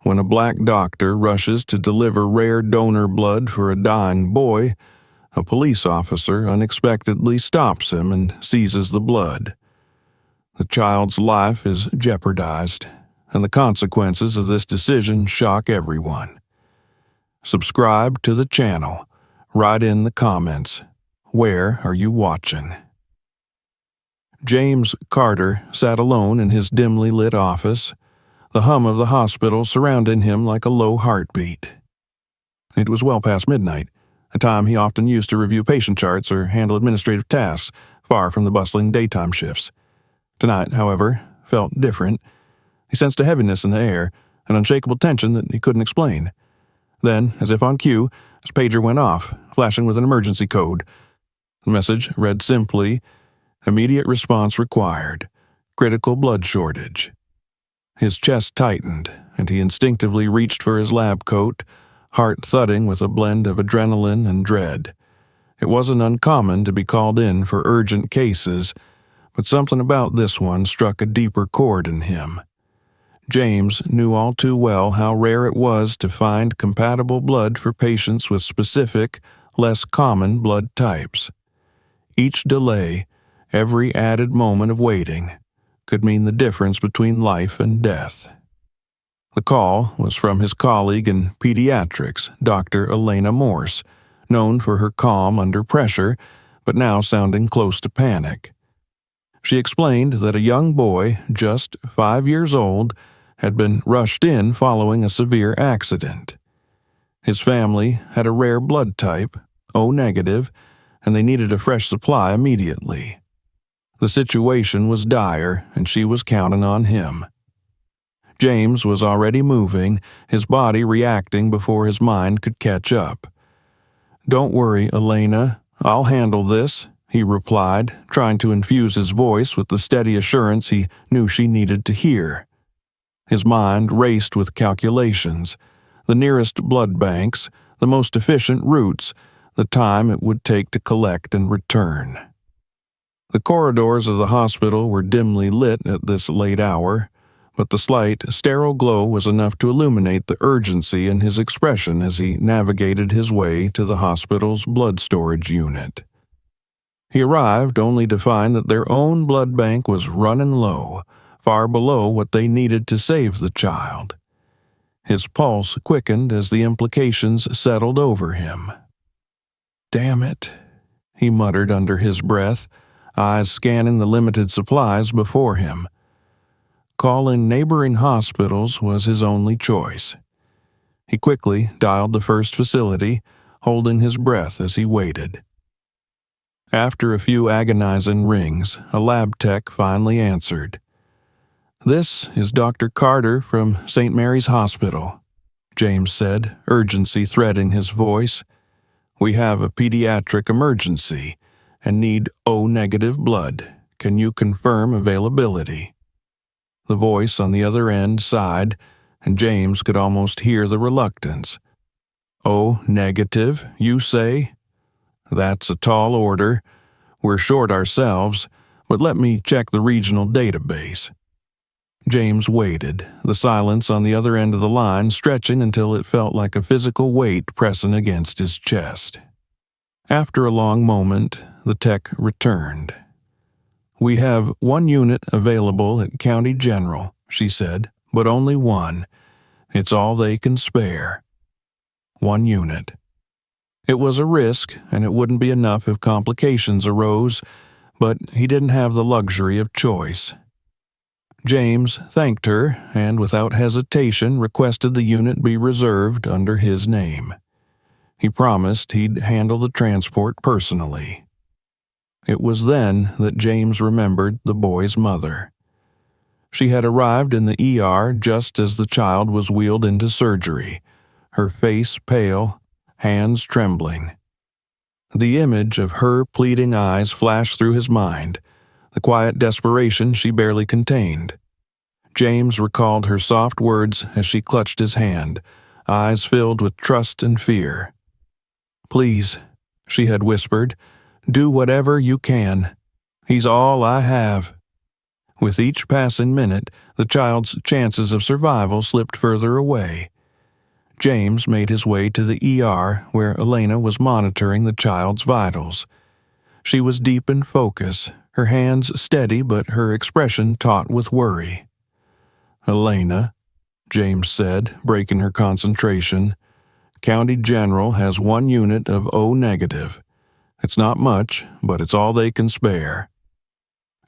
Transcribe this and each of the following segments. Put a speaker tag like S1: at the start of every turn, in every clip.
S1: When a black doctor rushes to deliver rare donor blood for a dying boy, a police officer unexpectedly stops him and seizes the blood. The child's life is jeopardized, and the consequences of this decision shock everyone. Subscribe to the channel. Write in the comments. Where are you watching? James Carter sat alone in his dimly lit office, the hum of the hospital surrounding him like a low heartbeat. It was well past midnight, a time he often used to review patient charts or handle administrative tasks, far from the bustling daytime shifts. Tonight, however, felt different. He sensed a heaviness in the air, an unshakable tension that he couldn't explain. Then, as if on cue, his pager went off, flashing with an emergency code. The message read simply, "Immediate response required. Critical blood shortage." His chest tightened, and he instinctively reached for his lab coat, heart thudding with a blend of adrenaline and dread. It wasn't uncommon to be called in for urgent cases, but something about this one struck a deeper chord in him. James knew all too well how rare it was to find compatible blood for patients with specific, less common blood types. Each delay, every added moment of waiting, could mean the difference between life and death. The call was from his colleague in pediatrics, Dr. Elena Morse, known for her calm under pressure, but now sounding close to panic. She explained that a young boy, just 5 years old, had been rushed in following a severe accident. His family had a rare blood type, O negative, and they needed a fresh supply immediately. The situation was dire, and she was counting on him. James was already moving, his body reacting before his mind could catch up. "Don't worry, Elena, I'll handle this," he replied, trying to infuse his voice with the steady assurance he knew she needed to hear. His mind raced with calculations, the nearest blood banks, the most efficient routes, the time it would take to collect and return. The corridors of the hospital were dimly lit at this late hour, but the slight, sterile glow was enough to illuminate the urgency in his expression as he navigated his way to the hospital's blood storage unit. He arrived only to find that their own blood bank was running low, far below what they needed to save the child. His pulse quickened as the implications settled over him. "Damn it," he muttered under his breath, eyes scanning the limited supplies before him. Calling neighboring hospitals was his only choice. He quickly dialed the first facility, holding his breath as he waited. After a few agonizing rings, a lab tech finally answered. "This is Dr. Carter from St. Mary's Hospital," James said, urgency threading his voice. "We have a pediatric emergency and need O negative blood. Can you confirm availability?" The voice on the other end sighed, and James could almost hear the reluctance. "O negative, you say? That's a tall order. We're short ourselves, but let me check the regional database." James waited, the silence on the other end of the line stretching until it felt like a physical weight pressing against his chest. After a long moment, the tech returned. "We have one unit available at County General," she said, "but only one. It's all they can spare." 1 unit. It was a risk, and it wouldn't be enough if complications arose, but he didn't have the luxury of choice. James thanked her and, without hesitation, requested the unit be reserved under his name. He promised he'd handle the transport personally. It was then that James remembered the boy's mother. She had arrived in the ER just as the child was wheeled into surgery, her face pale, hands trembling. The image of her pleading eyes flashed through his mind, the quiet desperation she barely contained. James recalled her soft words as she clutched his hand, eyes filled with trust and fear. "Please," she had whispered, "do whatever you can. He's all I have." With each passing minute, the child's chances of survival slipped further away. James made his way to the ER where Elena was monitoring the child's vitals. She was deep in focus, her hands steady but her expression taut with worry. "Elena," James said, breaking her concentration, "County General has 1 unit of O negative. It's not much, but it's all they can spare."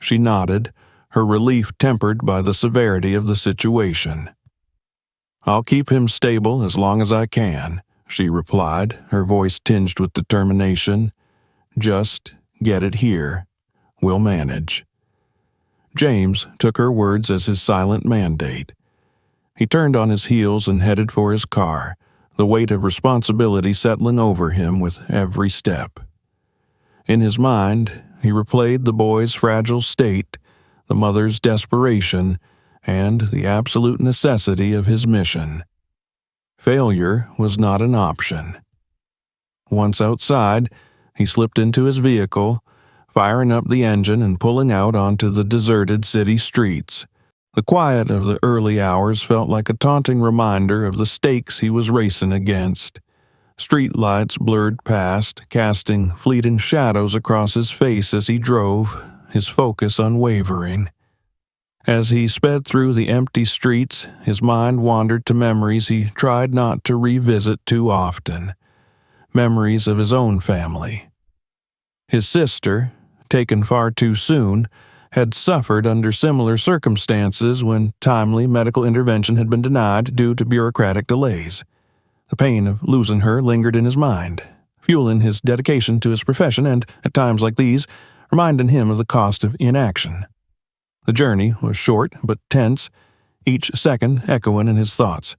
S1: She nodded, her relief tempered by the severity of the situation. "I'll keep him stable as long as I can," she replied, her voice tinged with determination. "Just get it here. We'll manage." James took her words as his silent mandate. He turned on his heels and headed for his car, the weight of responsibility settling over him with every step. In his mind, he replayed the boy's fragile state, the mother's desperation, and the absolute necessity of his mission. Failure was not an option. Once outside, he slipped into his vehicle, firing up the engine and pulling out onto the deserted city streets. The quiet of the early hours felt like a taunting reminder of the stakes he was racing against. Street lights blurred past, casting fleeting shadows across his face as he drove, his focus unwavering. As he sped through the empty streets, his mind wandered to memories he tried not to revisit too often. Memories of his own family. His sister, taken far too soon, had suffered under similar circumstances when timely medical intervention had been denied due to bureaucratic delays. The pain of losing her lingered in his mind, fueling his dedication to his profession and, at times like these, reminding him of the cost of inaction. The journey was short but tense, each second echoing in his thoughts.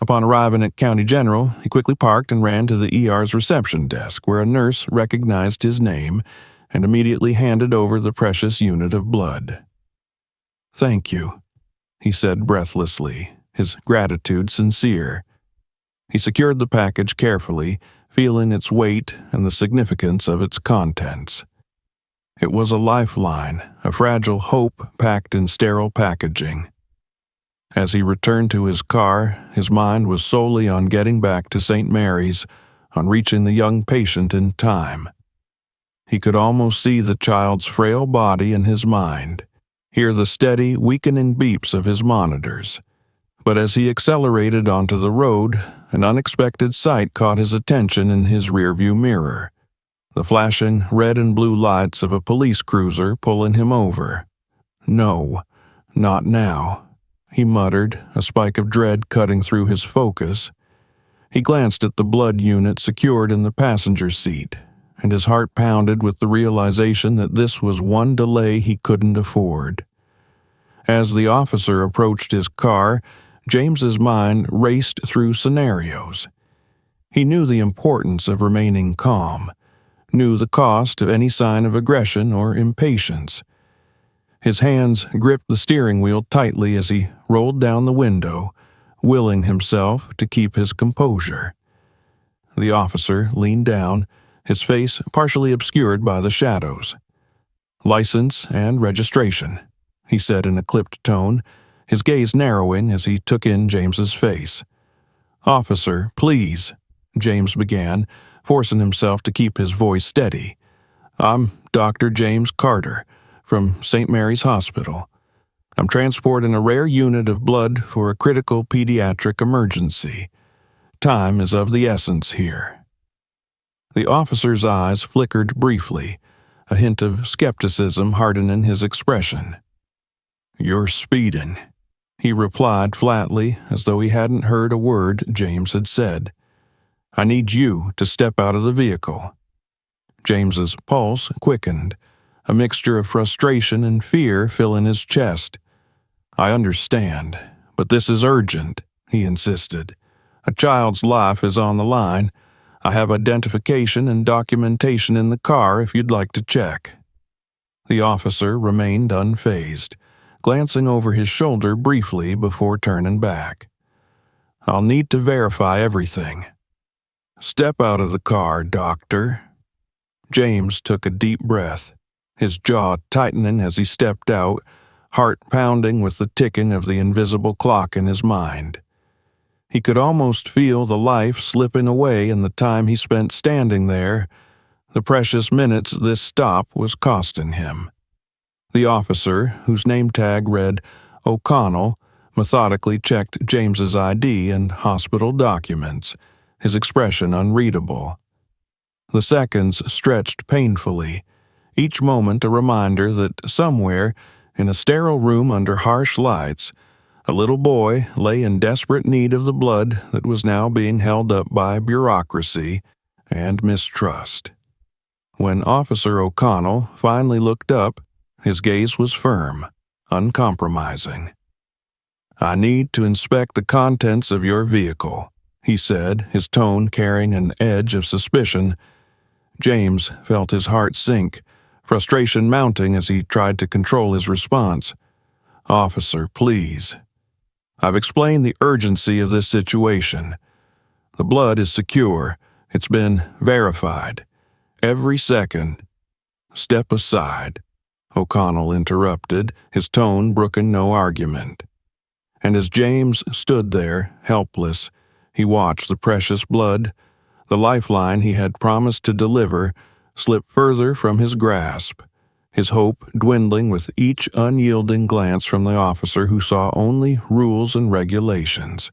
S1: Upon arriving at County General, he quickly parked and ran to the ER's reception desk, where a nurse recognized his name and immediately handed over the precious unit of blood. "Thank you," he said breathlessly, his gratitude sincere. He secured the package carefully, feeling its weight and the significance of its contents. It was a lifeline, a fragile hope packed in sterile packaging. As he returned to his car, his mind was solely on getting back to St. Mary's, on reaching the young patient in time. He could almost see the child's frail body in his mind, hear the steady, weakening beeps of his monitors. But as he accelerated onto the road, an unexpected sight caught his attention in his rearview mirror. The flashing red and blue lights of a police cruiser pulling him over. "No, not now," he muttered, a spike of dread cutting through his focus. He glanced at the blood unit secured in the passenger seat, and his heart pounded with the realization that this was one delay he couldn't afford. As the officer approached his car, James's mind raced through scenarios. He knew the importance of remaining calm, knew the cost of any sign of aggression or impatience. His hands gripped the steering wheel tightly as he rolled down the window, willing himself to keep his composure. The officer leaned down, his face partially obscured by the shadows. "License and registration," he said in a clipped tone, his gaze narrowing as he took in James's face. "Officer, please," James began, forcing himself to keep his voice steady. "I'm Dr. James Carter, from St. Mary's Hospital. I'm transporting a rare unit of blood for a critical pediatric emergency. Time is of the essence here." The officer's eyes flickered briefly, a hint of skepticism hardening his expression. "You're speeding," he replied flatly, as though he hadn't heard a word James had said. "I need you to step out of the vehicle." James's pulse quickened, a mixture of frustration and fear filling his chest. "I understand, but this is urgent," he insisted. "A child's life is on the line. I have identification and documentation in the car if you'd like to check." The officer remained unfazed, glancing over his shoulder briefly before turning back. "I'll need to verify everything." "Step out of the car, Doctor." James took a deep breath, his jaw tightening as he stepped out, heart pounding with the ticking of the invisible clock in his mind. He could almost feel the life slipping away in the time he spent standing there, the precious minutes this stop was costing him. The officer, whose name tag read O'Connell, methodically checked James's ID and hospital documents, his expression unreadable. The seconds stretched painfully, each moment a reminder that somewhere, in a sterile room under harsh lights, a little boy lay in desperate need of the blood that was now being held up by bureaucracy and mistrust. When Officer O'Connell finally looked up, his gaze was firm, uncompromising. "I need to inspect the contents of your vehicle," he said, his tone carrying an edge of suspicion. James felt his heart sink, frustration mounting as he tried to control his response. "Officer, please. I've explained the urgency of this situation. The blood is secure. It's been verified. Every second." "Step aside," O'Connell interrupted, his tone brooking no argument. And as James stood there, helpless, he watched the precious blood, the lifeline he had promised to deliver, slip further from his grasp, his hope dwindling with each unyielding glance from the officer who saw only rules and regulations.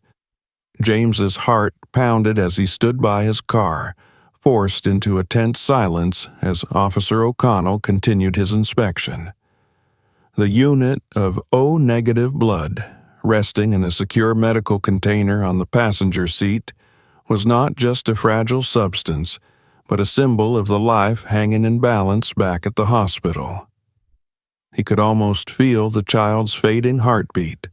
S1: James's heart pounded as he stood by his car, forced into a tense silence as Officer O'Connell continued his inspection. The unit of O-negative blood, resting in a secure medical container on the passenger seat, was not just a fragile substance, but a symbol of the life hanging in balance back at the hospital. He could almost feel the child's fading heartbeat,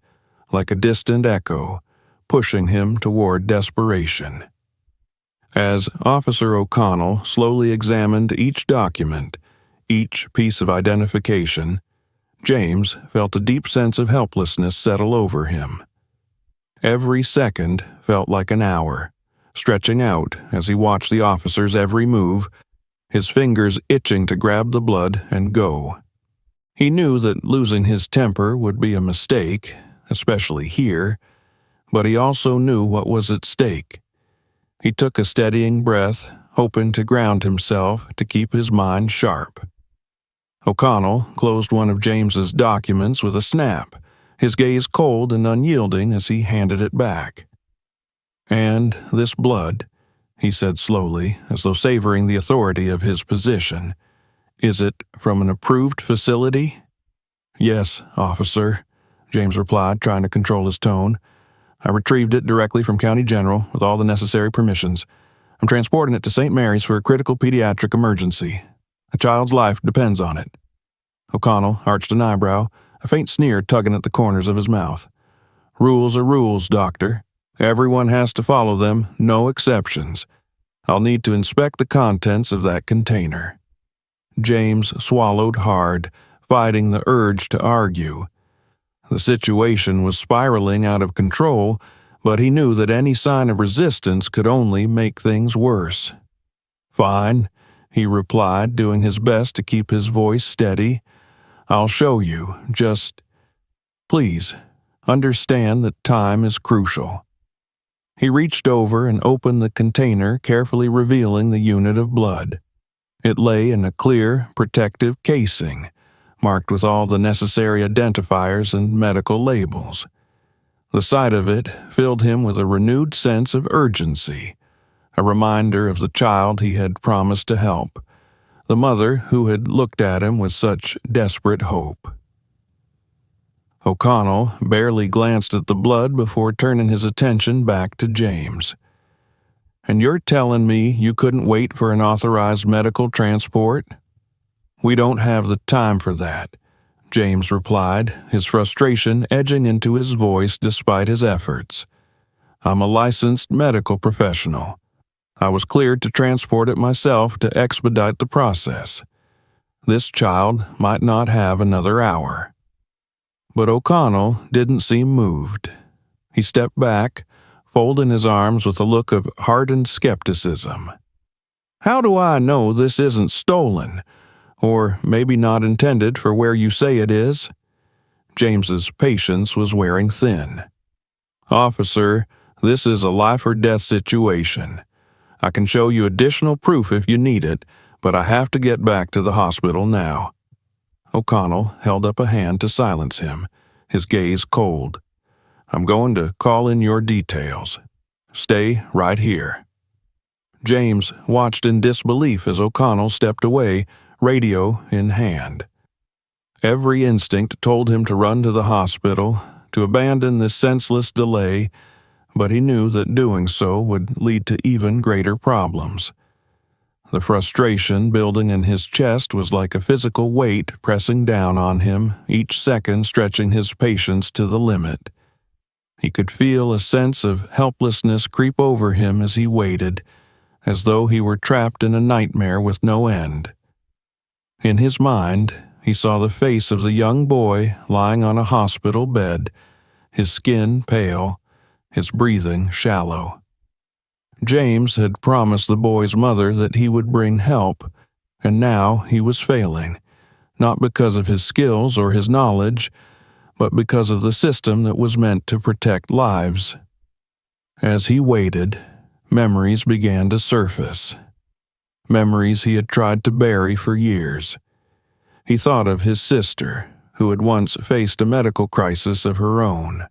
S1: like a distant echo, pushing him toward desperation. As Officer O'Connell slowly examined each document, each piece of identification, James felt a deep sense of helplessness settle over him. Every second felt like an hour, stretching out as he watched the officer's every move, his fingers itching to grab the blood and go. He knew that losing his temper would be a mistake, especially here, but he also knew what was at stake. He took a steadying breath, hoping to ground himself to keep his mind sharp. O'Connell closed one of James's documents with a snap, his gaze cold and unyielding as he handed it back. "And this blood," he said slowly, as though savoring the authority of his position, "is it from an approved facility?" "Yes, officer," James replied, trying to control his tone. "I retrieved it directly from County General with all the necessary permissions. I'm transporting it to St. Mary's for a critical pediatric emergency. A child's life depends on it." O'Connell arched an eyebrow, a faint sneer tugging at the corners of his mouth. "Rules are rules, Doctor. Everyone has to follow them, no exceptions. I'll need to inspect the contents of that container." James swallowed hard, fighting the urge to argue. The situation was spiraling out of control, but he knew that any sign of resistance could only make things worse. "Fine," he replied, doing his best to keep his voice steady. "I'll show you. Just, please, understand that time is crucial." He reached over and opened the container, carefully revealing the unit of blood. It lay in a clear, protective casing, marked with all the necessary identifiers and medical labels. The sight of it filled him with a renewed sense of urgency, a reminder of the child he had promised to help, the mother who had looked at him with such desperate hope. O'Connell barely glanced at the blood before turning his attention back to James. "And you're telling me you couldn't wait for an authorized medical transport?" "We don't have the time for that," James replied, his frustration edging into his voice despite his efforts. "I'm a licensed medical professional. I was cleared to transport it myself to expedite the process. This child might not have another hour." But O'Connell didn't seem moved. He stepped back, folding his arms with a look of hardened skepticism. "How do I know this isn't stolen? Or maybe not intended for where you say it is?" James's patience was wearing thin. "Officer, this is a life-or-death situation. I can show you additional proof if you need it, but I have to get back to the hospital now." O'Connell held up a hand to silence him, his gaze cold. "I'm going to call in your details. Stay right here." James watched in disbelief as O'Connell stepped away, radio in hand. Every instinct told him to run to the hospital, to abandon this senseless delay, but he knew that doing so would lead to even greater problems. The frustration building in his chest was like a physical weight pressing down on him, each second stretching his patience to the limit. He could feel a sense of helplessness creep over him as he waited, as though he were trapped in a nightmare with no end. In his mind, he saw the face of the young boy lying on a hospital bed, his skin pale, his breathing shallow. James had promised the boy's mother that he would bring help, and now he was failing, not because of his skills or his knowledge, but because of the system that was meant to protect lives. As he waited, memories began to surface. Memories he had tried to bury for years. He thought of his sister, who had once faced a medical crisis of her own.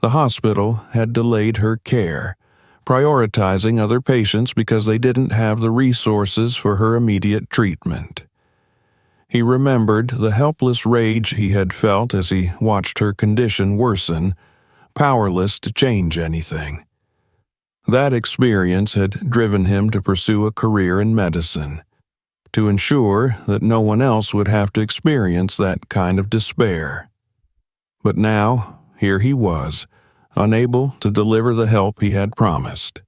S1: The hospital had delayed her care, prioritizing other patients because they didn't have the resources for her immediate treatment. He remembered the helpless rage he had felt as he watched her condition worsen, powerless to change anything. That experience had driven him to pursue a career in medicine, to ensure that no one else would have to experience that kind of despair. But now, here he was, unable to deliver the help he had promised.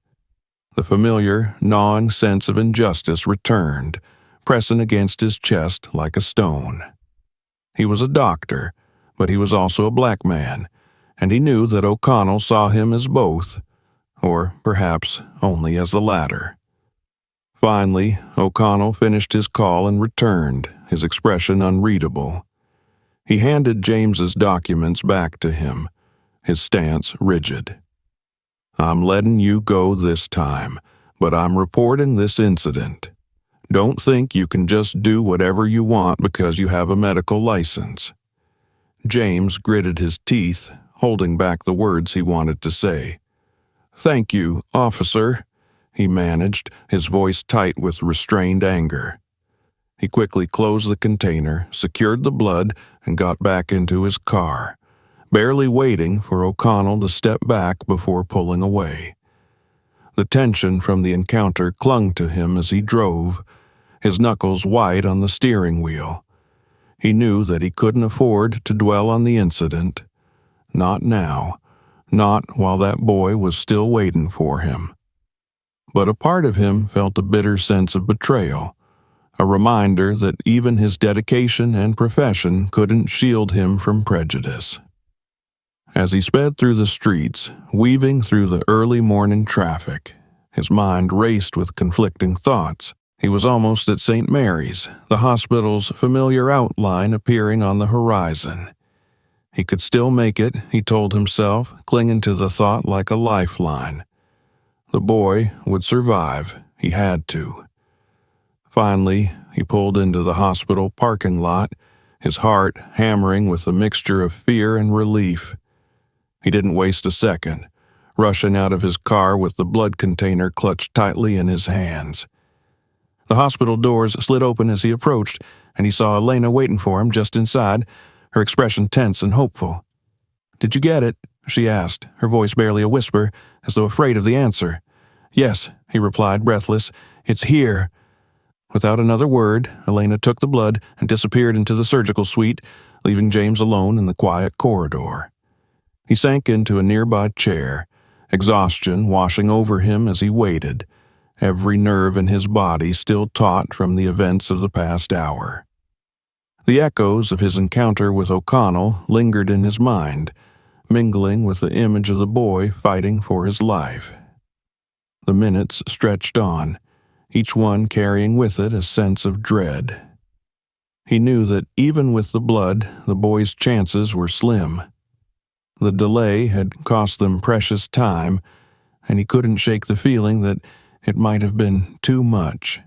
S1: The familiar, gnawing sense of injustice returned, pressing against his chest like a stone. He was a doctor, but he was also a black man, and he knew that O'Connell saw him as both, or perhaps only as the latter. Finally, O'Connell finished his call and returned, his expression unreadable. He handed James's documents back to him, his stance rigid. "I'm letting you go this time, but I'm reporting this incident. Don't think you can just do whatever you want because you have a medical license." James gritted his teeth, holding back the words he wanted to say. "Thank you, officer," he managed, his voice tight with restrained anger. He quickly closed the container, secured the blood, and got back into his car, barely waiting for O'Connell to step back before pulling away. The tension from the encounter clung to him as he drove, his knuckles white on the steering wheel. He knew that he couldn't afford to dwell on the incident. Not now, not while that boy was still waiting for him. But a part of him felt a bitter sense of betrayal, a reminder that even his dedication and profession couldn't shield him from prejudice. As he sped through the streets, weaving through the early morning traffic, his mind raced with conflicting thoughts. He was almost at St. Mary's, the hospital's familiar outline appearing on the horizon. He could still make it, he told himself, clinging to the thought like a lifeline. The boy would survive. He had to. Finally, he pulled into the hospital parking lot, his heart hammering with a mixture of fear and relief. He didn't waste a second, rushing out of his car with the blood container clutched tightly in his hands. The hospital doors slid open as he approached, and he saw Elena waiting for him just inside, her expression tense and hopeful. "Did you get it?" she asked, her voice barely a whisper, as though afraid of the answer. "Yes," he replied, breathless. "It's here." Without another word, Elena took the blood and disappeared into the surgical suite, leaving James alone in the quiet corridor. He sank into a nearby chair, exhaustion washing over him as he waited, every nerve in his body still taut from the events of the past hour. The echoes of his encounter with O'Connell lingered in his mind, mingling with the image of the boy fighting for his life. The minutes stretched on, each one carrying with it a sense of dread. He knew that even with the blood, the boys' chances were slim. The delay had cost them precious time, and he couldn't shake the feeling that it might have been too much.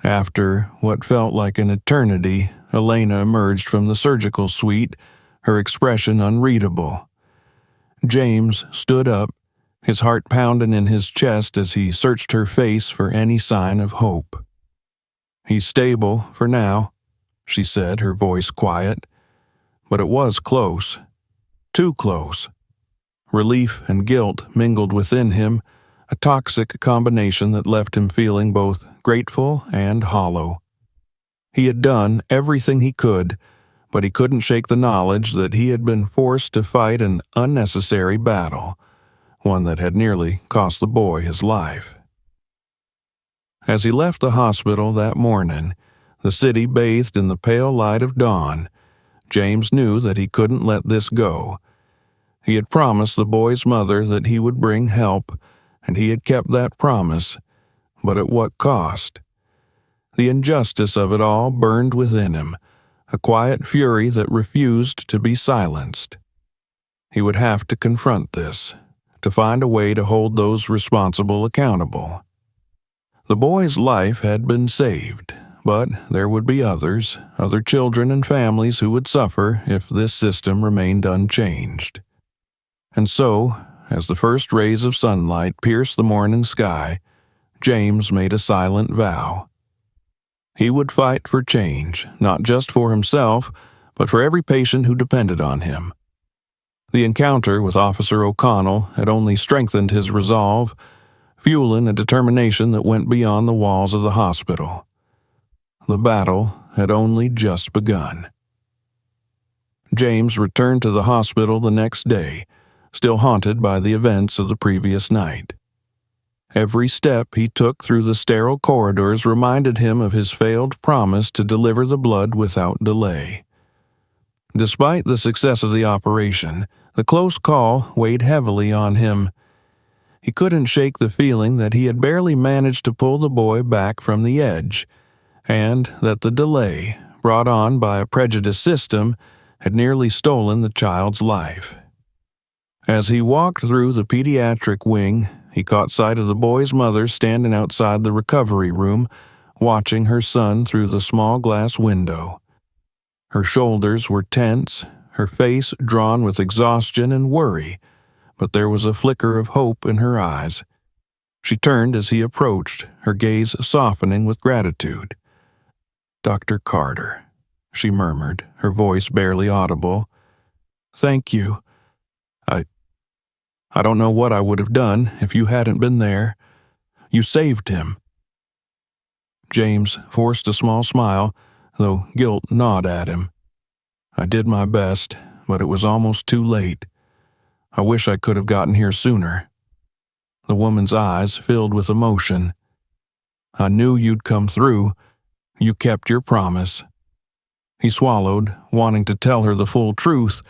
S1: After what felt like an eternity, Elena emerged from the surgical suite, her expression unreadable. James stood up, his heart pounding in his chest as he searched her face for any sign of hope. "He's stable for now," she said, her voice quiet. But it was close. Too close. Relief and guilt mingled within him, a toxic combination that left him feeling both grateful and hollow. He had done everything he could, but he couldn't shake the knowledge that he had been forced to fight an unnecessary battle, one that had nearly cost the boy his life. As he left the hospital that morning, the city bathed in the pale light of dawn, James knew that he couldn't let this go. He had promised the boy's mother that he would bring help, and he had kept that promise, but at what cost? The injustice of it all burned within him, a quiet fury that refused to be silenced. He would have to confront this, to find a way to hold those responsible accountable. The boy's life had been saved, but there would be others, other children and families who would suffer if this system remained unchanged. And so, as the first rays of sunlight pierced the morning sky, James made a silent vow. He would fight for change, not just for himself, but for every patient who depended on him. The encounter with Officer O'Connell had only strengthened his resolve, fueling a determination that went beyond the walls of the hospital. The battle had only just begun. James returned to the hospital the next day, still haunted by the events of the previous night. Every step he took through the sterile corridors reminded him of his failed promise to deliver the blood without delay. Despite the success of the operation, the close call weighed heavily on him. He couldn't shake the feeling that he had barely managed to pull the boy back from the edge, and that the delay, brought on by a prejudiced system, had nearly stolen the child's life. As he walked through the pediatric wing, he caught sight of the boy's mother standing outside the recovery room, watching her son through the small glass window. Her shoulders were tense, her face drawn with exhaustion and worry, but there was a flicker of hope in her eyes. She turned as he approached, her gaze softening with gratitude. "Dr. Carter," she murmured, her voice barely audible. "Thank you. I don't know what I would have done if you hadn't been there. You saved him." James forced a small smile, though guilt gnawed at him. "I did my best, but it was almost too late. I wish I could have gotten here sooner." The woman's eyes filled with emotion. "I knew you'd come through. You kept your promise." He swallowed, wanting to tell her the full truth,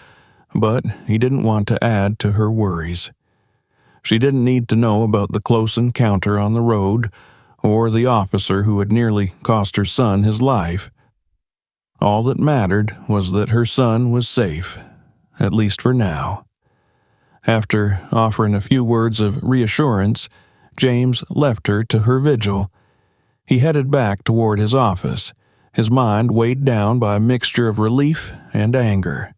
S1: but he didn't want to add to her worries. She didn't need to know about the close encounter on the road, or the officer who had nearly cost her son his life. All that mattered was that her son was safe, at least for now. After offering a few words of reassurance, James left her to her vigil. He headed back toward his office, his mind weighed down by a mixture of relief and anger.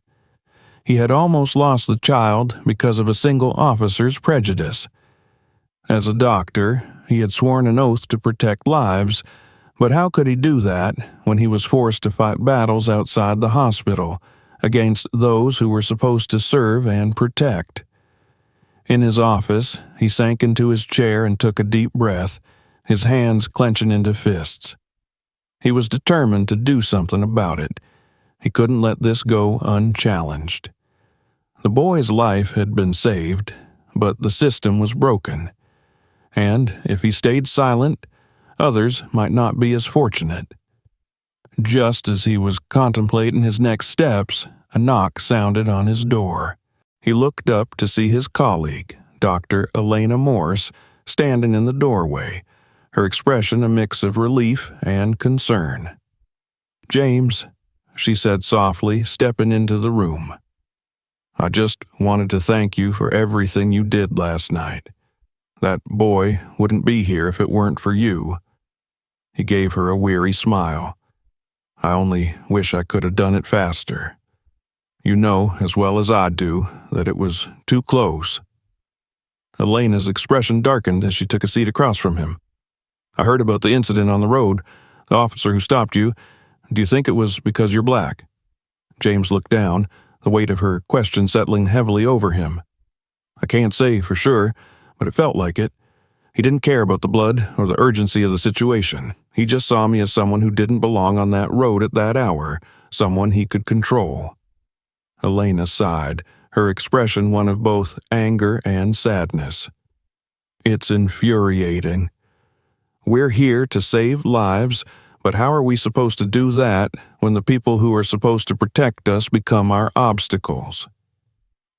S1: He had almost lost the child because of a single officer's prejudice. As a doctor, he had sworn an oath to protect lives, but how could he do that when he was forced to fight battles outside the hospital, against those who were supposed to serve and protect? In his office, he sank into his chair and took a deep breath, his hands clenching into fists. He was determined to do something about it. He couldn't let this go unchallenged. The boy's life had been saved, but the system was broken. And if he stayed silent, others might not be as fortunate. Just as he was contemplating his next steps, a knock sounded on his door. He looked up to see his colleague, Dr. Elena Morse, standing in the doorway, her expression a mix of relief and concern. James," she said softly, stepping into the room. "I just wanted to thank you for everything you did last night. That boy wouldn't be here if it weren't for you." He gave her a weary smile. "I only wish I could have done it faster. You know as well as I do that it was too close." Elena's expression darkened as she took a seat across from him. "I heard about the incident on the road. The officer who stopped you. Do you think it was because you're black?" James looked down, the weight of her question settling heavily over him. "I can't say for sure, but it felt like it. He didn't care about the blood or the urgency of the situation. He just saw me as someone who didn't belong on that road at that hour, someone he could control." Elena sighed, her expression one of both anger and sadness. "It's infuriating. We're here to save lives, but how are we supposed to do that when the people who are supposed to protect us become our obstacles?"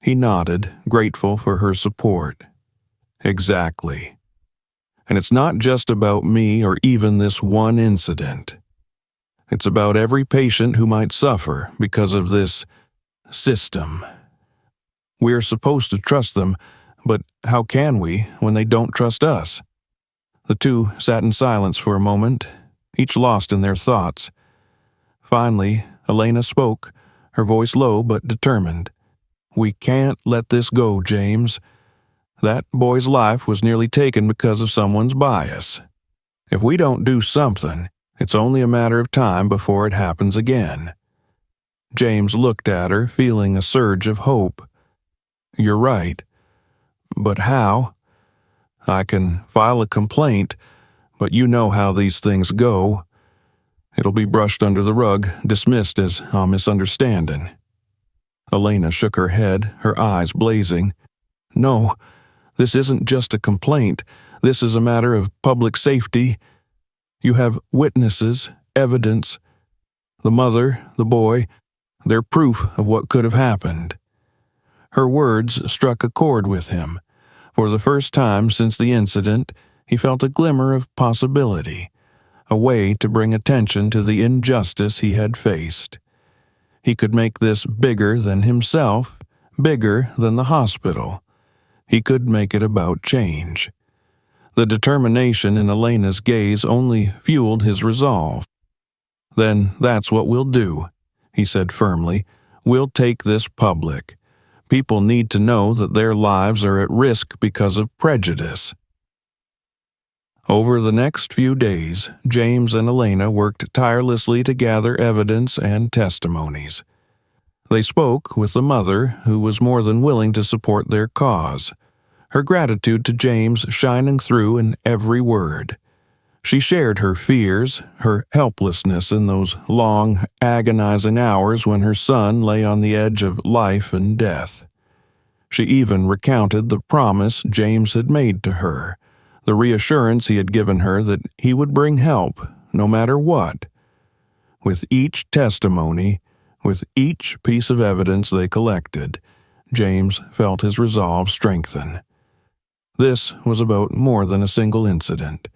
S1: He nodded, grateful for her support. "Exactly. And it's not just about me or even this one incident. It's about every patient who might suffer because of this system. We're supposed to trust them, but how can we when they don't trust us?" The two sat in silence for a moment, each lost in their thoughts. Finally, Elena spoke, her voice low but determined. "We can't let this go, James. That boy's life was nearly taken because of someone's bias. If we don't do something, it's only a matter of time before it happens again." James looked at her, feeling a surge of hope. "You're right. But how? I can file a complaint, but you know how these things go. It'll be brushed under the rug, dismissed as a misunderstanding." Elena shook her head, her eyes blazing. "No, this isn't just a complaint. This is a matter of public safety. You have witnesses, evidence. The mother, the boy, they're proof of what could have happened." Her words struck a chord with him. For the first time since the incident, he felt a glimmer of possibility, a way to bring attention to the injustice he had faced. He could make this bigger than himself, bigger than the hospital. He could make it about change. The determination in Elena's gaze only fueled his resolve. "Then that's what we'll do," he said firmly. "We'll take this public. People need to know that their lives are at risk because of prejudice." Over the next few days, James and Elena worked tirelessly to gather evidence and testimonies. They spoke with the mother, who was more than willing to support their cause, her gratitude to James shining through in every word. She shared her fears, her helplessness in those long, agonizing hours when her son lay on the edge of life and death. She even recounted the promise James had made to her, the reassurance he had given her that he would bring help, no matter what. With each testimony, with each piece of evidence they collected, James felt his resolve strengthen. This was about more than a single incident.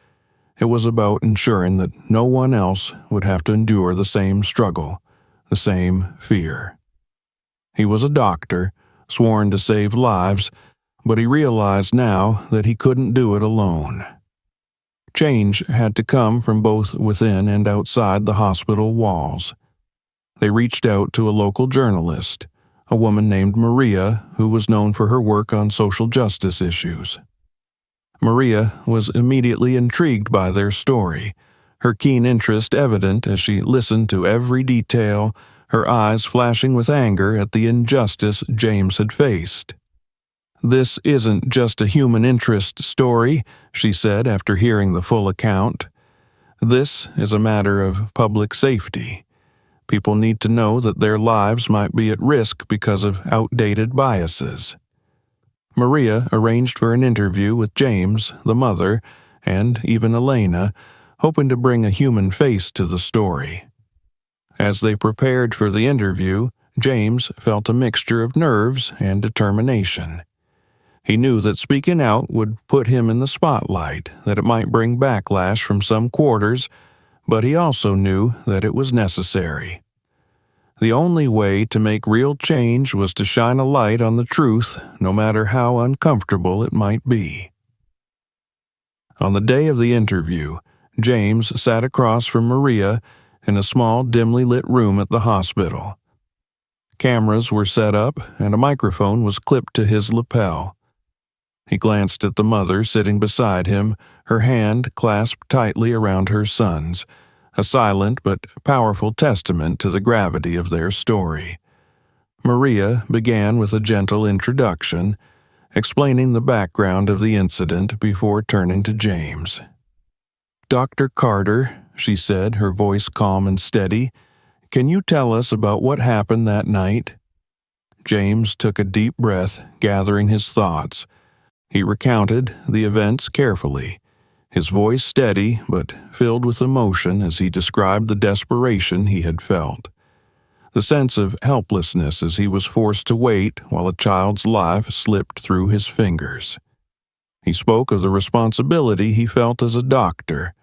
S1: It was about ensuring that no one else would have to endure the same struggle, the same fear. He was a doctor, sworn to save lives, but he realized now that he couldn't do it alone. Change had to come from both within and outside the hospital walls. They reached out to a local journalist, a woman named Maria, who was known for her work on social justice issues. Maria was immediately intrigued by their story, her keen interest evident as she listened to every detail, her eyes flashing with anger at the injustice James had faced. "This isn't just a human interest story," she said after hearing the full account. "This is a matter of public safety. People need to know that their lives might be at risk because of outdated biases." Maria arranged for an interview with James, the mother, and even Elena, hoping to bring a human face to the story. As they prepared for the interview, James felt a mixture of nerves and determination. He knew that speaking out would put him in the spotlight, that it might bring backlash from some quarters, but he also knew that it was necessary. The only way to make real change was to shine a light on the truth, no matter how uncomfortable it might be. On the day of the interview, James sat across from Maria in a small, dimly lit room at the hospital. Cameras were set up, and a microphone was clipped to his lapel. He glanced at the mother sitting beside him, her hand clasped tightly around her son's, a silent but powerful testament to the gravity of their story. Maria began with a gentle introduction, explaining the background of the incident before turning to James. "Dr. Carter," she said, her voice calm and steady, "can you tell us about what happened that night?" James took a deep breath, gathering his thoughts. He recounted the events carefully, his voice steady but filled with emotion as he described the desperation he had felt. The sense of helplessness as he was forced to wait while a child's life slipped through his fingers. He spoke of the responsibility he felt as a doctor,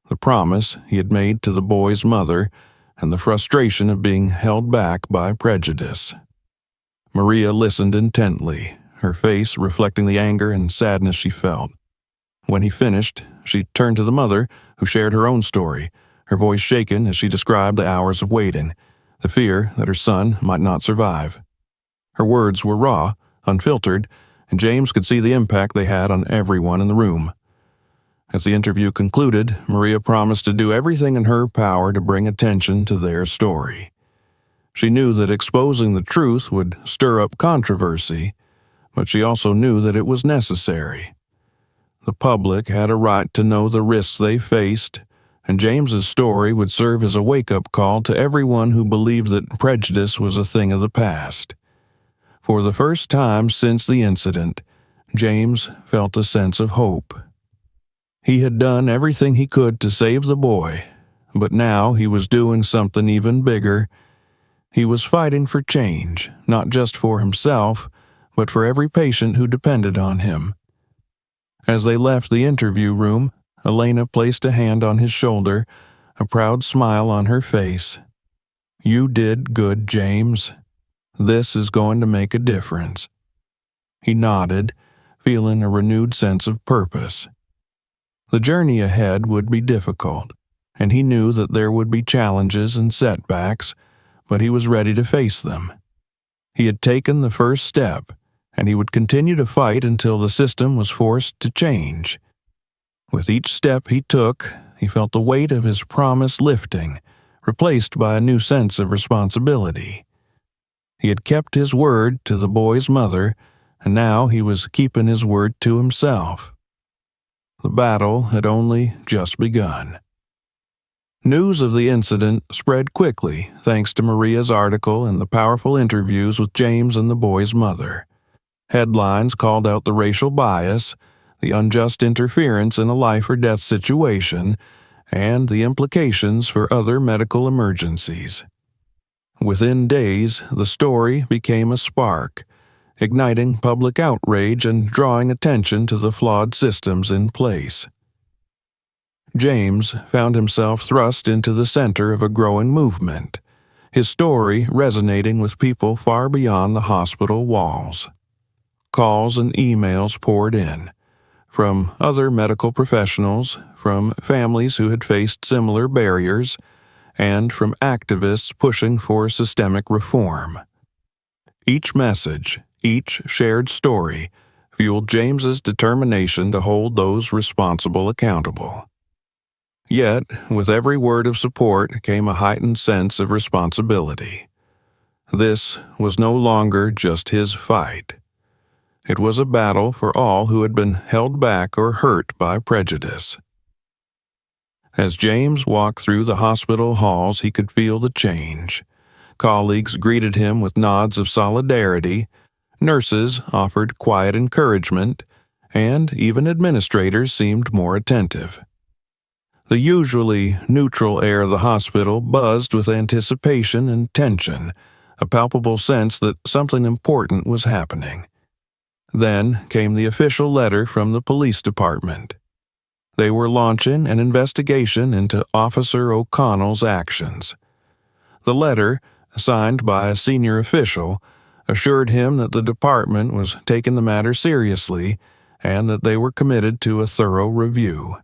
S1: the promise he had made to the boy's mother, and the frustration of being held back by prejudice. Maria listened intently, her face reflecting the anger and sadness she felt. When he finished, she turned to the mother, who shared her own story, her voice shaken as she described the hours of waiting, the fear that her son might not survive. Her words were raw, unfiltered, and James could see the impact they had on everyone in the room. As the interview concluded, Maria promised to do everything in her power to bring attention to their story. She knew that exposing the truth would stir up controversy, but she also knew that it was necessary. The public had a right to know the risks they faced, and James's story would serve as a wake-up call to everyone who believed that prejudice was a thing of the past. For the first time since the incident, James felt a sense of hope. He had done everything he could to save the boy, but now he was doing something even bigger. He was fighting for change, not just for himself, but for every patient who depended on him. As they left the interview room, Elena placed a hand on his shoulder, a proud smile on her face. "You did good, James. This is going to make a difference." He nodded, feeling a renewed sense of purpose. The journey ahead would be difficult, and he knew that there would be challenges and setbacks, but he was ready to face them. He had taken the first step, and he would continue to fight until the system was forced to change. With each step he took, he felt the weight of his promise lifting, replaced by a new sense of responsibility. He had kept his word to the boy's mother, and now he was keeping his word to himself. The battle had only just begun. News of the incident spread quickly thanks to Maria's article and the powerful interviews with James and the boy's mother. Headlines called out the racial bias, the unjust interference in a life-or-death situation, and the implications for other medical emergencies. Within days, the story became a spark, igniting public outrage and drawing attention to the flawed systems in place. James found himself thrust into the center of a growing movement, his story resonating with people far beyond the hospital walls. Calls and emails poured in, from other medical professionals, from families who had faced similar barriers, and from activists pushing for systemic reform. Each message, each shared story, fueled James's determination to hold those responsible accountable. Yet, with every word of support came a heightened sense of responsibility. This was no longer just his fight. It was a battle for all who had been held back or hurt by prejudice. As James walked through the hospital halls, he could feel the change. Colleagues greeted him with nods of solidarity, nurses offered quiet encouragement, and even administrators seemed more attentive. The usually neutral air of the hospital buzzed with anticipation and tension, a palpable sense that something important was happening. Then came the official letter from the police department. They were launching an investigation into Officer O'Connell's actions. The letter, signed by a senior official, assured him that the department was taking the matter seriously and that they were committed to a thorough review.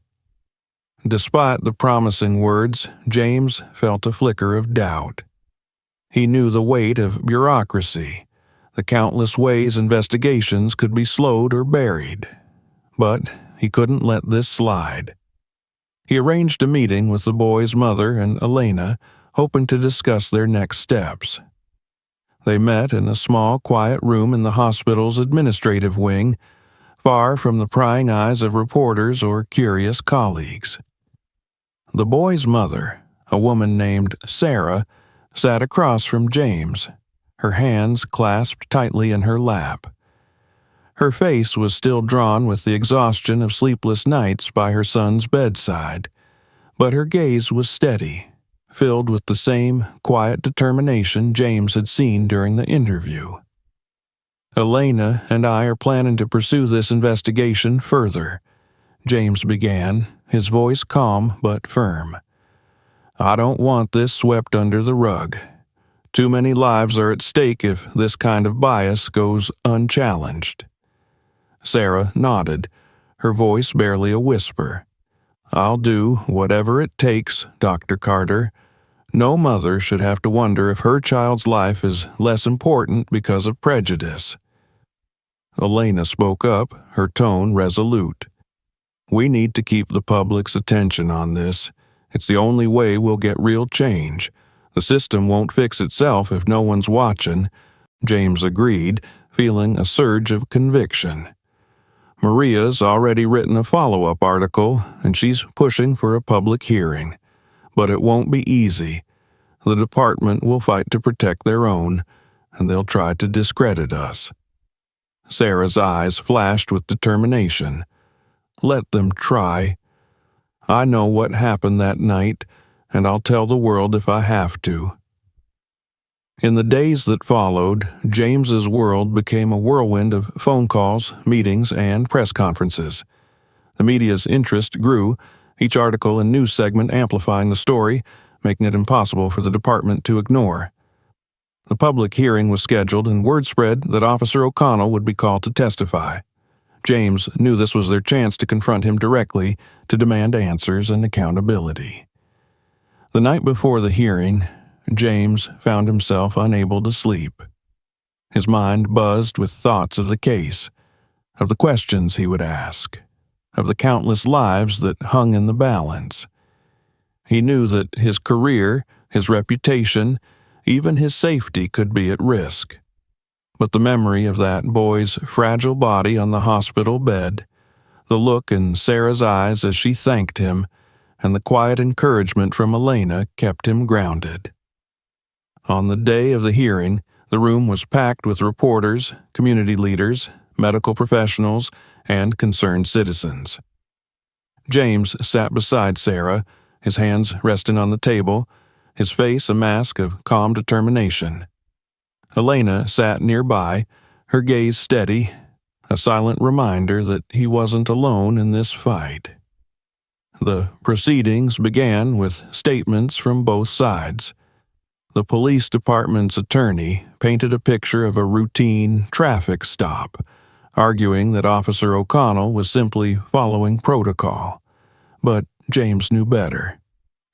S1: Despite the promising words, James felt a flicker of doubt. He knew the weight of bureaucracy, the countless ways investigations could be slowed or buried. But he couldn't let this slide. He arranged a meeting with the boy's mother and Elena, hoping to discuss their next steps. They met in a small, quiet room in the hospital's administrative wing, far from the prying eyes of reporters or curious colleagues. The boy's mother, a woman named Sarah, sat across from James, her hands clasped tightly in her lap. Her face was still drawn with the exhaustion of sleepless nights by her son's bedside, but her gaze was steady, filled with the same quiet determination James had seen during the interview. "Elena and I are planning to pursue this investigation further," James began, his voice calm but firm. "I don't want this swept under the rug. Too many lives are at stake if this kind of bias goes unchallenged." Sarah nodded, her voice barely a whisper. "I'll do whatever it takes, Dr. Carter. No mother should have to wonder if her child's life is less important because of prejudice." Elena spoke up, her tone resolute. "We need to keep the public's attention on this. It's the only way we'll get real change. The system won't fix itself if no one's watching," James agreed, feeling a surge of conviction. "Maria's already written a follow-up article, and she's pushing for a public hearing. But it won't be easy. The department will fight to protect their own, and they'll try to discredit us." Sarah's eyes flashed with determination. "Let them try. I know what happened that night, and I'll tell the world if I have to." In the days that followed, James's world became a whirlwind of phone calls, meetings, and press conferences. The media's interest grew, each article and news segment amplifying the story, making it impossible for the department to ignore. The public hearing was scheduled, and word spread that Officer O'Connell would be called to testify. James knew this was their chance to confront him directly, to demand answers and accountability. The night before the hearing, James found himself unable to sleep. His mind buzzed with thoughts of the case, of the questions he would ask, of the countless lives that hung in the balance. He knew that his career, his reputation, even his safety could be at risk. But the memory of that boy's fragile body on the hospital bed, the look in Sarah's eyes as she thanked him, and the quiet encouragement from Elena kept him grounded. On the day of the hearing, the room was packed with reporters, community leaders, medical professionals, and concerned citizens. James sat beside Sarah, his hands resting on the table, his face a mask of calm determination. Elena sat nearby, her gaze steady, a silent reminder that he wasn't alone in this fight. The proceedings began with statements from both sides. The police department's attorney painted a picture of a routine traffic stop, arguing that Officer O'Connell was simply following protocol. But James knew better.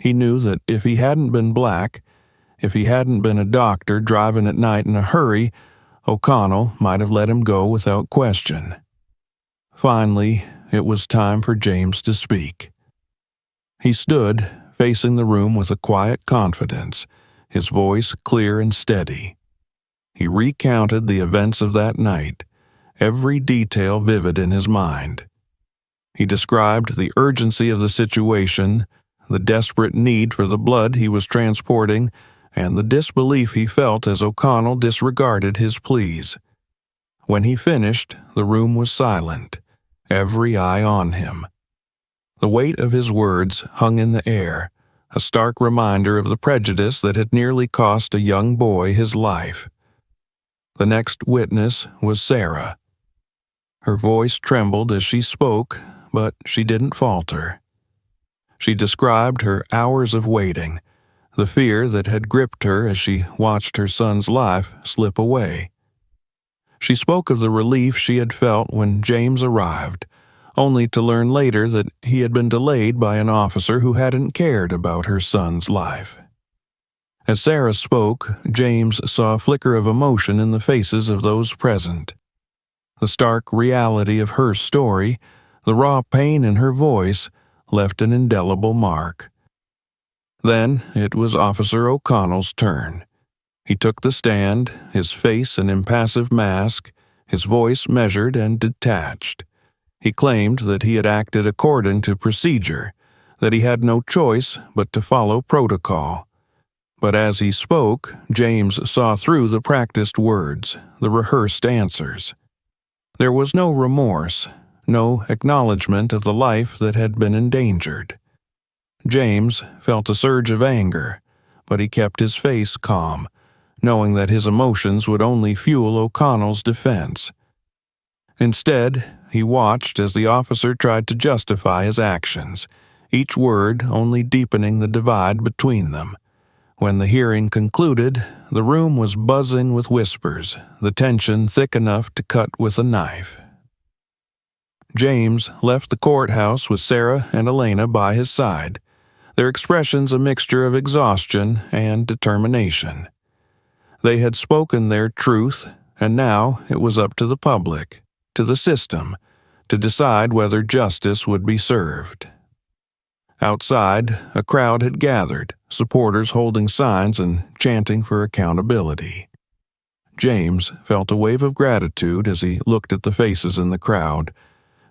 S1: He knew that if he hadn't been black, if he hadn't been a doctor driving at night in a hurry, O'Connell might have let him go without question. Finally, it was time for James to speak. He stood, facing the room with a quiet confidence, his voice clear and steady. He recounted the events of that night, every detail vivid in his mind. He described the urgency of the situation, the desperate need for the blood he was transporting, and the disbelief he felt as O'Connell disregarded his pleas. When he finished, the room was silent, every eye on him. The weight of his words hung in the air, a stark reminder of the prejudice that had nearly cost a young boy his life. The next witness was Sarah. Her voice trembled as she spoke, but she didn't falter. She described her hours of waiting, the fear that had gripped her as she watched her son's life slip away. She spoke of the relief she had felt when James arrived, only to learn later that he had been delayed by an officer who hadn't cared about her son's life. As Sarah spoke, James saw a flicker of emotion in the faces of those present. The stark reality of her story, the raw pain in her voice, left an indelible mark. Then it was Officer O'Connell's turn. He took the stand, his face an impassive mask, his voice measured and detached. He claimed that he had acted according to procedure, that he had no choice but to follow protocol. But as he spoke, James saw through the practiced words, the rehearsed answers. There was no remorse, no acknowledgement of the life that had been endangered. James felt a surge of anger, but he kept his face calm, knowing that his emotions would only fuel O'Connell's defense. Instead, he watched as the officer tried to justify his actions, each word only deepening the divide between them. When the hearing concluded, the room was buzzing with whispers, the tension thick enough to cut with a knife. James left the courthouse with Sarah and Elena by his side, their expressions a mixture of exhaustion and determination. They had spoken their truth, and now it was up to the public, to the system, to decide whether justice would be served. Outside, a crowd had gathered, supporters holding signs and chanting for accountability. James felt a wave of gratitude as he looked at the faces in the crowd,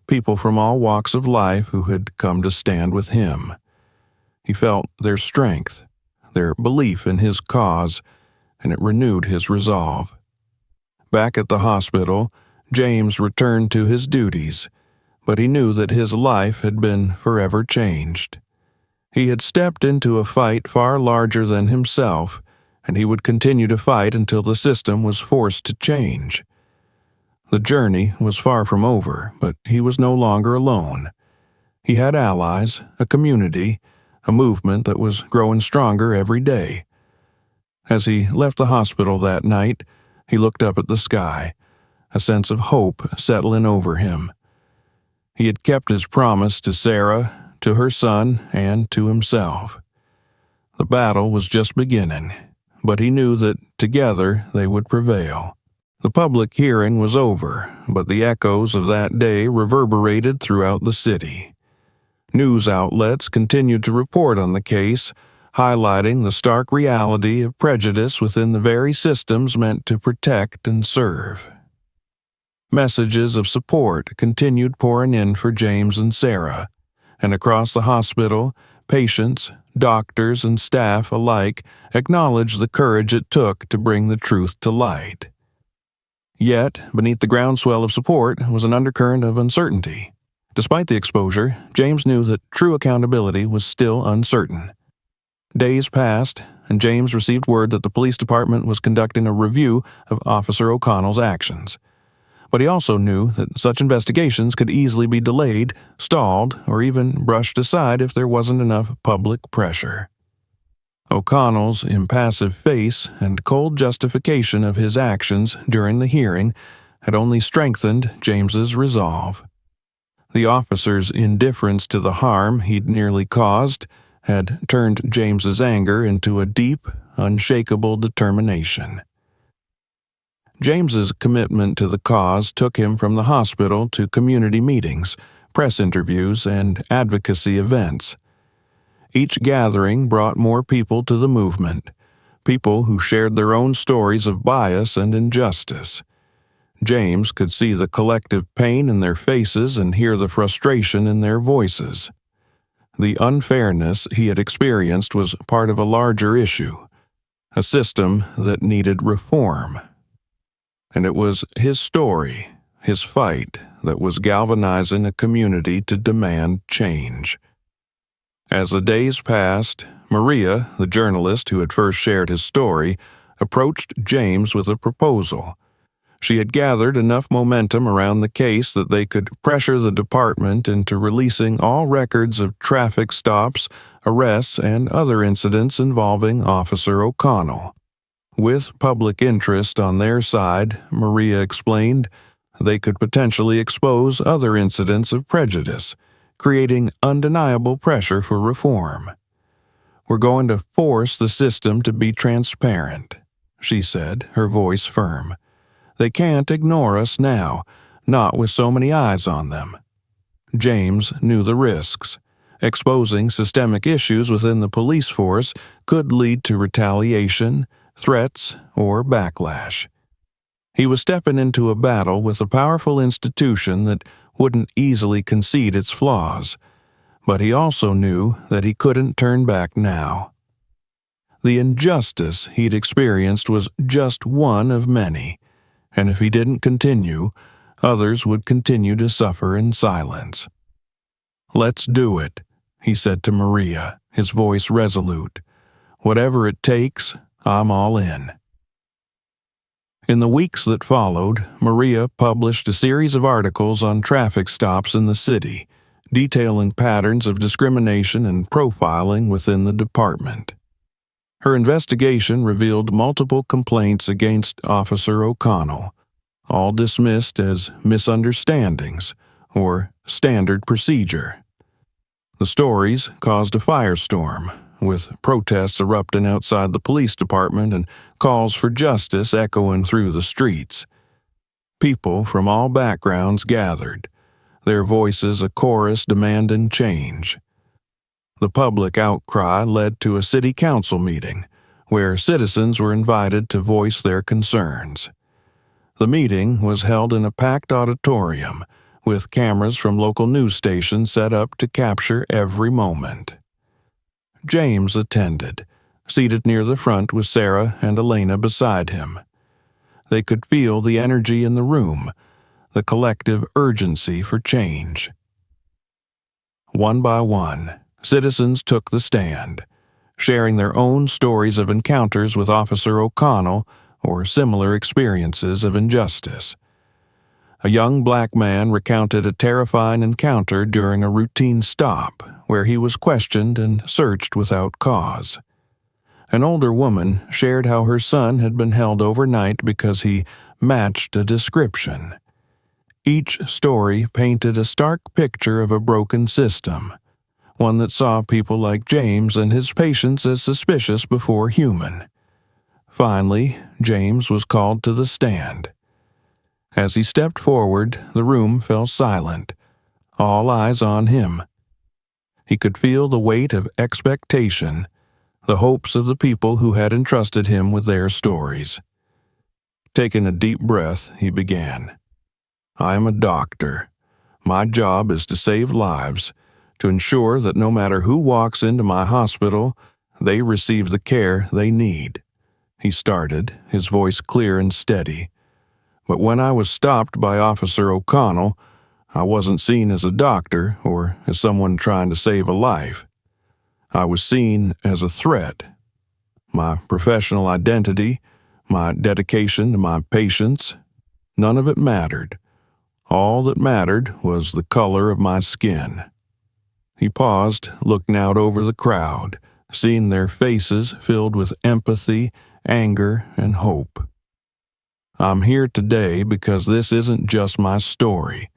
S1: people from all walks of life who had come to stand with him. He felt their strength, their belief in his cause, and it renewed his resolve. Back at the hospital, James returned to his duties, but he knew that his life had been forever changed. He had stepped into a fight far larger than himself, and he would continue to fight until the system was forced to change. The journey was far from over, but he was no longer alone. He had allies, a community, a movement that was growing stronger every day. As he left the hospital that night, he looked up at the sky, a sense of hope settling over him. He had kept his promise to Sarah, to her son, and to himself. The battle was just beginning, but he knew that together they would prevail. The public hearing was over, but the echoes of that day reverberated throughout the city. News outlets continued to report on the case, highlighting the stark reality of prejudice within the very systems meant to protect and serve. Messages of support continued pouring in for James and Sarah, and across the hospital, patients, doctors, and staff alike acknowledged the courage it took to bring the truth to light. Yet, beneath the groundswell of support was an undercurrent of uncertainty. Despite the exposure, James knew that true accountability was still uncertain. Days passed, and James received word that the police department was conducting a review of Officer O'Connell's actions. But he also knew that such investigations could easily be delayed, stalled, or even brushed aside if there wasn't enough public pressure. O'Connell's impassive face and cold justification of his actions during the hearing had only strengthened James's resolve. The officer's indifference to the harm he'd nearly caused had turned James's anger into a deep, unshakable determination. James's commitment to the cause took him from the hospital to community meetings, press interviews, and advocacy events. Each gathering brought more people to the movement, people who shared their own stories of bias and injustice. James could see the collective pain in their faces and hear the frustration in their voices. The unfairness he had experienced was part of a larger issue, a system that needed reform. And it was his story, his fight, that was galvanizing a community to demand change. As the days passed, Maria, the journalist who had first shared his story, approached James with a proposal. She had gathered enough momentum around the case that they could pressure the department into releasing all records of traffic stops, arrests, and other incidents involving Officer O'Connell. With public interest on their side, Maria explained, they could potentially expose other incidents of prejudice, creating undeniable pressure for reform. "We're going to force the system to be transparent," she said, her voice firm. "They can't ignore us now, not with so many eyes on them." James knew the risks. Exposing systemic issues within the police force could lead to retaliation, threats, or backlash. He was stepping into a battle with a powerful institution that wouldn't easily concede its flaws, but he also knew that he couldn't turn back now. The injustice he'd experienced was just one of many, and if he didn't continue, others would continue to suffer in silence. "Let's do it," he said to Maria, his voice resolute. "Whatever it takes, I'm all in." In the weeks that followed, Maria published a series of articles on traffic stops in the city, detailing patterns of discrimination and profiling within the department. Her investigation revealed multiple complaints against Officer O'Connell, all dismissed as misunderstandings or standard procedure. The stories caused a firestorm, with protests erupting outside the police department and calls for justice echoing through the streets. People from all backgrounds gathered, their voices a chorus demanding change. The public outcry led to a city council meeting, where citizens were invited to voice their concerns. The meeting was held in a packed auditorium, with cameras from local news stations set up to capture every moment. James attended, seated near the front with Sarah and Elena beside him. They could feel the energy in the room, the collective urgency for change. One by one, citizens took the stand, sharing their own stories of encounters with Officer O'Connell or similar experiences of injustice. A young black man recounted a terrifying encounter during a routine stop where he was questioned and searched without cause. An older woman shared how her son had been held overnight because he matched a description. Each story painted a stark picture of a broken system, one that saw people like James and his patients as suspicious before human. Finally, James was called to the stand. As he stepped forward, the room fell silent, all eyes on him. He could feel the weight of expectation, the hopes of the people who had entrusted him with their stories. Taking a deep breath, he began. "I am a doctor. My job is to save lives, to ensure that no matter who walks into my hospital, they receive the care they need," he started, his voice clear and steady. "But when I was stopped by Officer O'Connell, I wasn't seen as a doctor or as someone trying to save a life. I was seen as a threat. My professional identity, my dedication to my patients, none of it mattered. All that mattered was the color of my skin." He paused, looking out over the crowd, seeing their faces filled with empathy, anger, and hope. "I'm here today because this isn't just my story.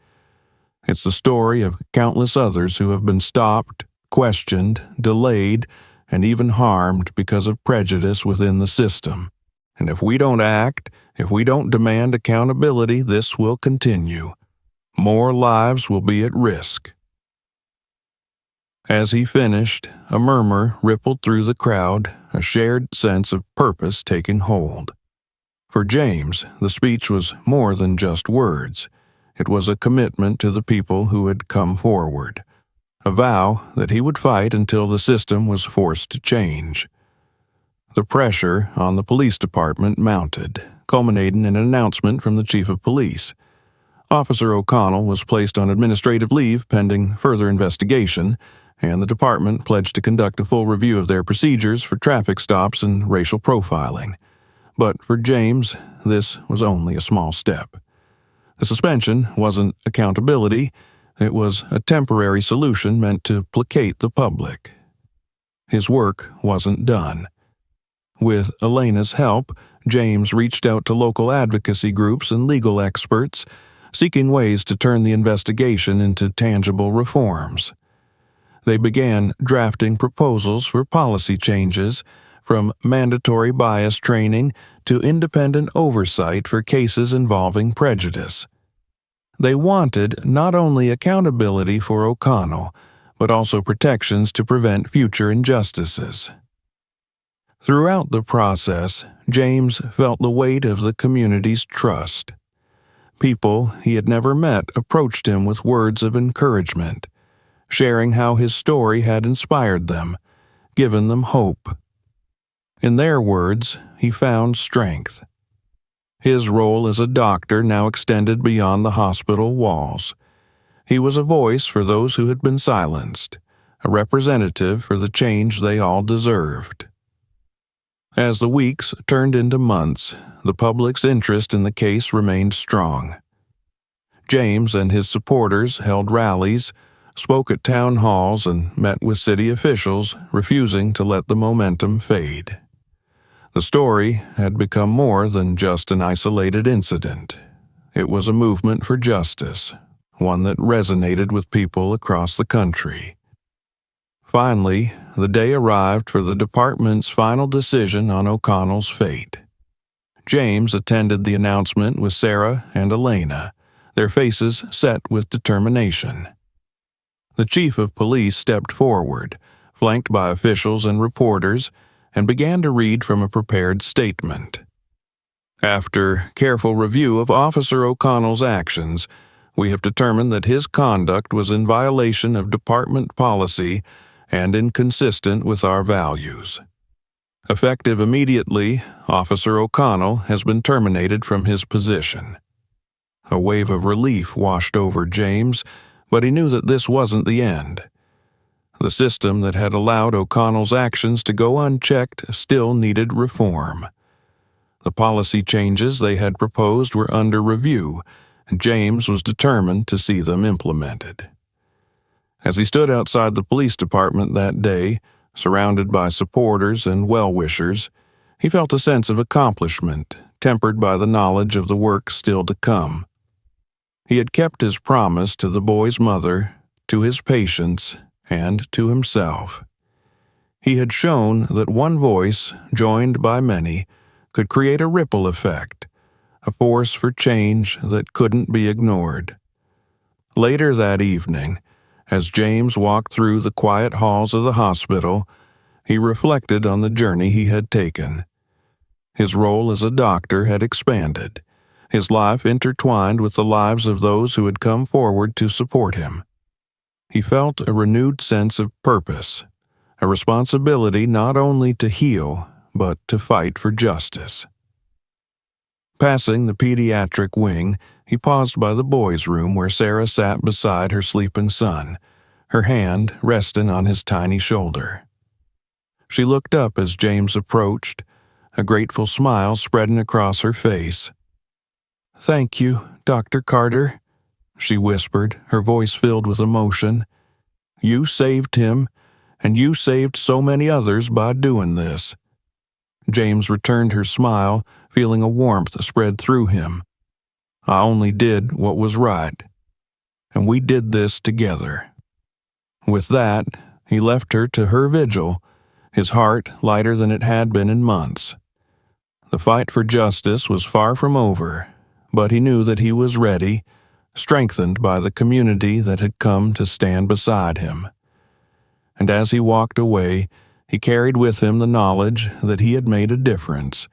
S1: It's the story of countless others who have been stopped, questioned, delayed, and even harmed because of prejudice within the system. And if we don't act, if we don't demand accountability, this will continue. More lives will be at risk." As he finished, a murmur rippled through the crowd, a shared sense of purpose taking hold. For James, the speech was more than just words. It was a commitment to the people who had come forward, a vow that he would fight until the system was forced to change. The pressure on the police department mounted, culminating in an announcement from the chief of police. Officer O'Connell was placed on administrative leave pending further investigation, and the department pledged to conduct a full review of their procedures for traffic stops and racial profiling. But for James, this was only a small step. The suspension wasn't accountability, it was a temporary solution meant to placate the public. His work wasn't done. With Elena's help, James reached out to local advocacy groups and legal experts, seeking ways to turn the investigation into tangible reforms. They began drafting proposals for policy changes, from mandatory bias training to independent oversight for cases involving prejudice. They wanted not only accountability for O'Connell, but also protections to prevent future injustices. Throughout the process, James felt the weight of the community's trust. People he had never met approached him with words of encouragement, sharing how his story had inspired them, given them hope. In their words, he found strength. His role as a doctor now extended beyond the hospital walls. He was a voice for those who had been silenced, a representative for the change they all deserved. As the weeks turned into months, the public's interest in the case remained strong. James and his supporters held rallies, spoke at town halls, and met with city officials, refusing to let the momentum fade. The story had become more than just an isolated incident. It was a movement for justice, one that resonated with people across the country. Finally, the day arrived for the department's final decision on O'Connell's fate. James attended the announcement with Sarah and Elena, their faces set with determination. The chief of police stepped forward, flanked by officials and reporters, and began to read from a prepared statement. After careful review of Officer O'Connell's actions, we have determined that his conduct was in violation of department policy and inconsistent with our values. Effective immediately, Officer O'Connell has been terminated from his position. A wave of relief washed over James, but he knew that this wasn't the end. The system that had allowed O'Connell's actions to go unchecked still needed reform. The policy changes they had proposed were under review, and James was determined to see them implemented. As he stood outside the police department that day, surrounded by supporters and well-wishers, he felt a sense of accomplishment, tempered by the knowledge of the work still to come. He had kept his promise to the boy's mother, to his patients, and to himself. He had shown that one voice, joined by many, could create a ripple effect, a force for change that couldn't be ignored. Later that evening, as James walked through the quiet halls of the hospital, he reflected on the journey he had taken. His role as a doctor had expanded, his life intertwined with the lives of those who had come forward to support him. He felt a renewed sense of purpose, a responsibility not only to heal, but to fight for justice. Passing the pediatric wing, he paused by the boys' room where Sarah sat beside her sleeping son, her hand resting on his tiny shoulder. She looked up as James approached, a grateful smile spreading across her face. "Thank you, Dr. Carter," she whispered, her voice filled with emotion. "You saved him, and you saved so many others by doing this." James returned her smile, feeling a warmth spread through him. "I only did what was right, and we did this together." With that, he left her to her vigil, his heart lighter than it had been in months. The fight for justice was far from over, but he knew that he was ready, strengthened by the community that had come to stand beside him. And as he walked away, he carried with him the knowledge that he had made a difference,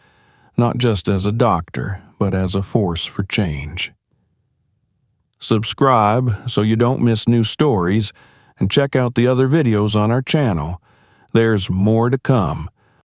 S1: not just as a doctor, but as a force for change. Subscribe so you don't miss new stories, and check out the other videos on our channel. There's more to come.